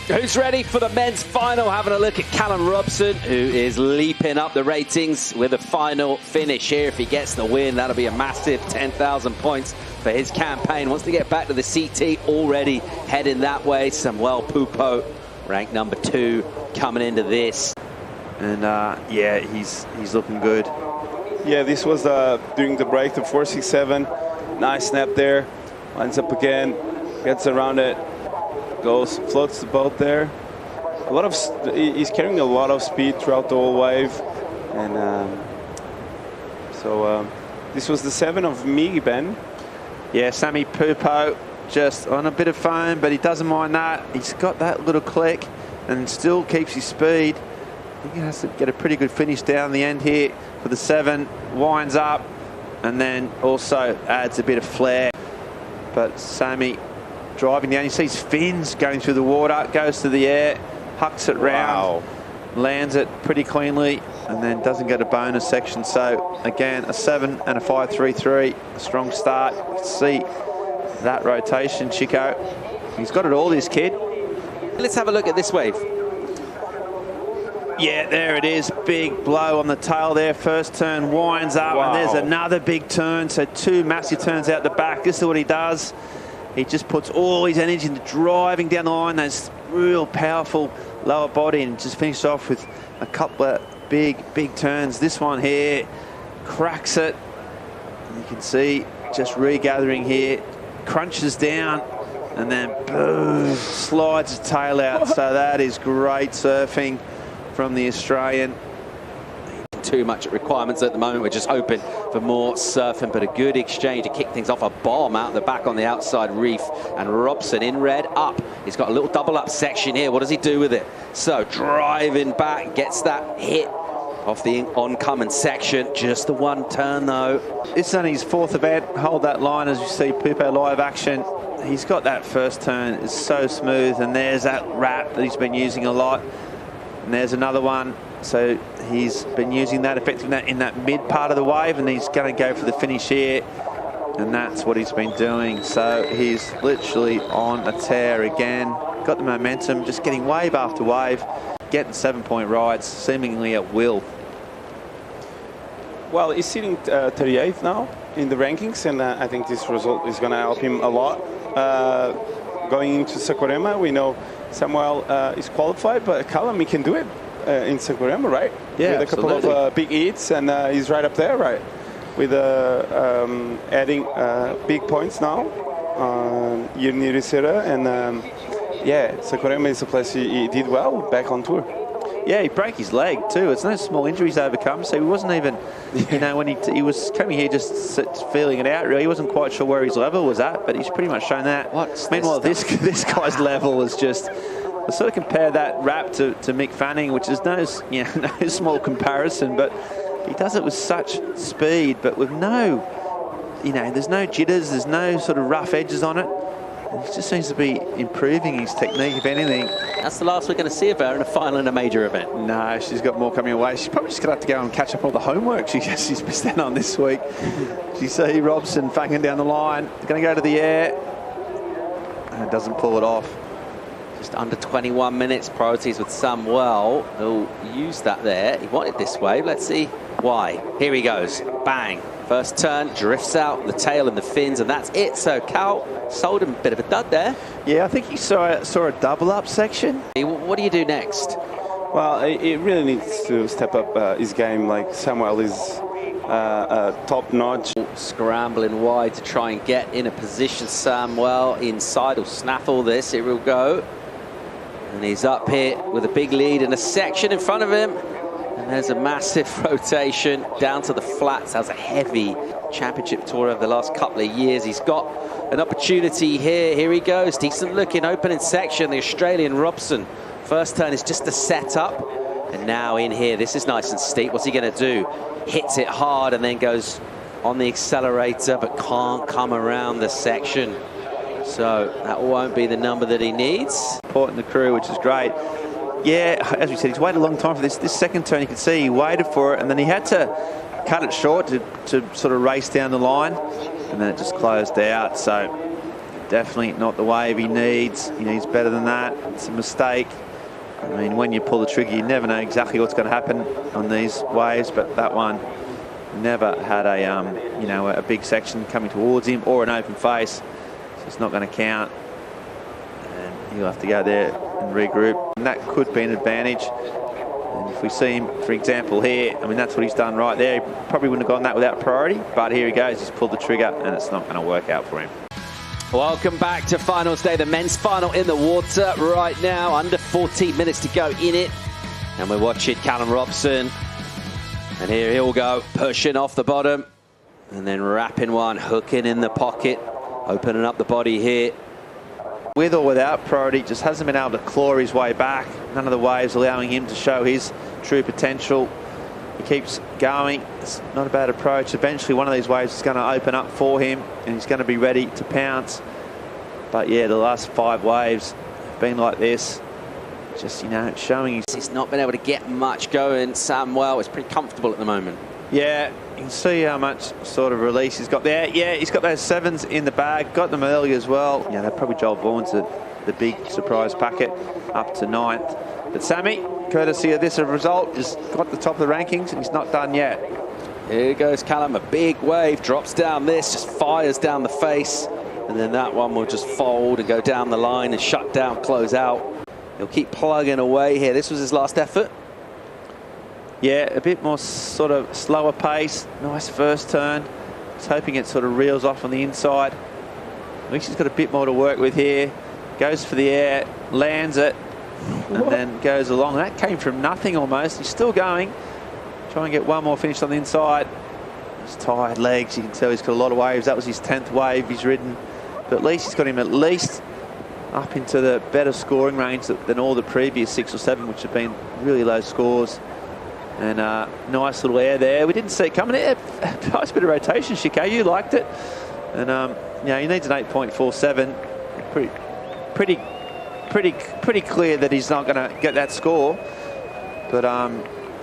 Who's ready for the men's final? Having a look at Callum Robson, who is leaping up the ratings with a final finish here. If he gets the win, that'll be a massive 10,000 points for his campaign. Wants to get back to the CT, already heading that way. Samuel Pupo, ranked number 2, coming into this. And yeah, he's looking good. Yeah, this was during the break, the 4.67. Nice snap there. Lines up again, gets around it. Goes, floats the boat there. He's carrying a lot of speed throughout the whole wave, and this was the 7 of me, Ben. Yeah, Sammy Pupo just on a bit of foam, but he doesn't mind that. He's got that little click and still keeps his speed. I think he has to get a pretty good finish down the end here for the 7. Winds up and then also adds a bit of flair. But Sammy driving down, you see his fins going through the water, goes to the air, hucks it round, lands it pretty cleanly, and then doesn't get a bonus section. So again, a 7 and a 5.33, a strong start. You can see that rotation, Chico. He's got it all, this kid. Let's have a look at this wave. Yeah, there it is. Big blow on the tail there. First turn winds up, and there's another big turn. So 2 massive turns out the back. This is what he does. He just puts all his energy into driving down the line, those real powerful lower body, and just finishes off with a couple of big turns. This one here cracks it. You can see just regathering here, crunches down, and then boom, slides his tail out. So that is great surfing from the Australian. Too much requirements at the moment. We're just hoping for more surfing, but a good exchange to kick things off. A bomb out the back on the outside reef, and Robson in red up. He's got a little double up section here. What does he do with it? So driving back, gets that hit off the oncoming section. Just the 1 turn though. This is only his 4th event. Hold that line as you see Pupo live action. He's got that first turn. It's so smooth, and there's that wrap that he's been using a lot. And there's another one. So he's been using that, effectively in that mid part of the wave, and he's going to go for the finish here. And that's what he's been doing. So he's literally on a tear again. Got the momentum, just getting wave after wave, getting 7-point rides, seemingly at will. Well, he's sitting 38th now in the rankings, and I think this result is going to help him a lot. Going into Saquarema, we know Samuel is qualified, but Callum, he can do it. In Saquarema, right? Yeah, with a couple of big hits, and he's right up there, right? With adding big points now here in Ericeira, and yeah, Saquarema is a place he did well back on tour. Yeah, he broke his leg too. It's no small injuries overcome, so he wasn't even, you know, when he was coming here just feeling it out. Really, he wasn't quite sure where his level was at, but he's pretty much shown that. Meanwhile, this guy's level is just. I sort of compare that wrap to Mick Fanning, which is no small comparison, but he does it with such speed, but with no, there's no jitters, there's no sort of rough edges on it. He just seems to be improving his technique, if anything. That's the last we're going to see of her in a final in a major event. No, she's got more coming away. She's probably just going to have to go and catch up all the homework she's missed out on this week. You see Robson fanging down the line, going to go to the air, and doesn't pull it off. Just under 21 minutes, priorities with Samuel, who'll use that there. He wanted this wave. Let's see why. Here he goes. Bang. First turn, drifts out, the tail and the fins, and that's it. So Cal sold him a bit of a dud there. Yeah, I think he saw a double up section. What do you do next? Well, he really needs to step up his game. Like Samuel is top notch. Scrambling wide to try and get in a position. Samuel inside will snaffle this. It will go. And he's up here with a big lead and a section in front of him. And there's a massive rotation down to the flats. That was a heavy championship tour over the last couple of years. He's got an opportunity here. Here he goes. Decent looking opening section. The Australian Robson. First turn is just a setup. And now in here, this is nice and steep. What's he going to do? Hits it hard and then goes on the accelerator, but can't come around the section. So that won't be the number that he needs. Supporting the crew, which is great. Yeah, as we said, he's waited a long time for this. This second turn, you can see he waited for it, and then he had to cut it short to sort of race down the line, and then it just closed out. So definitely not the wave he needs. He needs better than that. It's a mistake. I mean, when you pull the trigger, you never know exactly what's going to happen on these waves, but that one never had a, you know, a big section coming towards him or an open face, so it's not going to count. And he'll have to go there and regroup, and that could be an advantage. And if we see him, for example, here, I mean, that's what he's done right there. He probably wouldn't have gone that without priority, but here he goes, he's pulled the trigger, and it's not going to work out for him. Welcome back to finals day, the men's final in the water right now. Under 14 minutes to go in it. And we're watching Callum Robson. And here he'll go, pushing off the bottom. And then wrapping one, hooking in the pocket. Opening up the body here. With or without priority, just hasn't been able to claw his way back. None of the waves allowing him to show his true potential. He keeps going. It's not a bad approach. Eventually one of these waves is going to open up for him and he's going to be ready to pounce. But yeah, the last 5 waves have been like this. Just, you know, showing he's not been able to get much going. Samuel is pretty comfortable at the moment. Yeah, you can see how much sort of release he's got there. Yeah, he's got those 7s in the bag. Got them early as well. Yeah, they're probably Joel Vaughan's the big surprise packet up to 9th. But Sammy, courtesy of this result, has got the top of the rankings and he's not done yet. Here goes Callum, a big wave, drops down this, just fires down the face, and then that one will just fold and go down the line and shut down, close out. He'll keep plugging away here. This was his last effort. Yeah, a bit more sort of slower pace, nice first turn. Just hoping it sort of reels off on the inside. I think he's got a bit more to work with here. Goes for the air, lands it, and then goes along. That came from nothing almost. He's still going. Try and get one more finish on the inside. His tired legs, you can tell he's got a lot of waves. That was his 10th wave he's ridden. But at least he's got him at least up into the better scoring range than all the previous 6 or 7, which have been really low scores. And nice little air there. We didn't see it coming. Nice bit of rotation, Chico. You liked it. And yeah, he needs an 8.47. Pretty clear that he's not going to get that score. But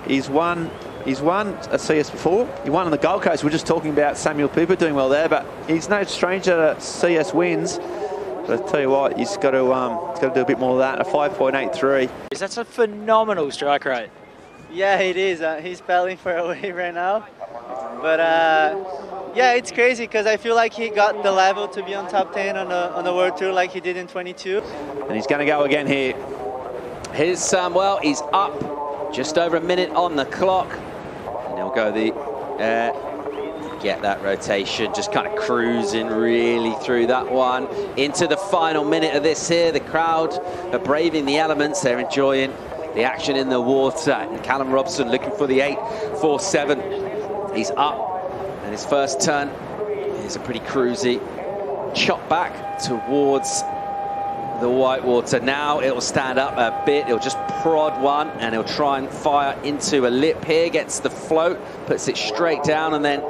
he's won a CS before. He won on the Gold Coast. We're just talking about Samuel Pupo doing well there, but he's no stranger to CS wins. But I tell you what, he's got to do a bit more of that. A 5.83. That's a phenomenal strike rate. Yeah, it is. He's battling for a wave right now. But yeah, it's crazy because I feel like he got the level to be on top 10 on the World Tour like he did in 22. And he's going to go again here. Here's Samuel. He's up. Just over a minute on the clock. And he'll go get that rotation. Just kind of cruising really through that one. Into the final minute of this here. The crowd are braving the elements. They're enjoying the action in the water. And Callum Robson looking for the 8.47. He's up, and his first turn is a pretty cruisy chop back towards the white water. Now it'll stand up a bit. It'll just prod one, and he'll try and fire into a lip here. Gets the float, puts it straight down, and then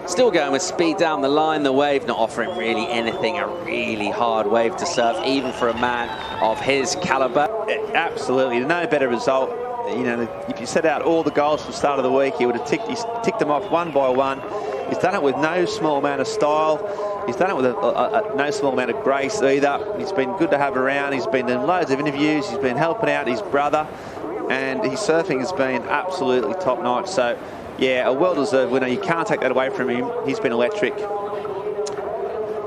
still going with speed down the line. The wave not offering really anything. A really hard wave to surf, even for a man of his caliber. Absolutely, no better result. You know, if you set out all the goals from the start of the week, he would have ticked them off one by one. He's done it with no small amount of style. He's done it with no small amount of grace either. He's been good to have around. He's been in loads of interviews. He's been helping out his brother, and his surfing has been absolutely top notch. So yeah, a well-deserved winner. You can't take that away from him. He's been electric.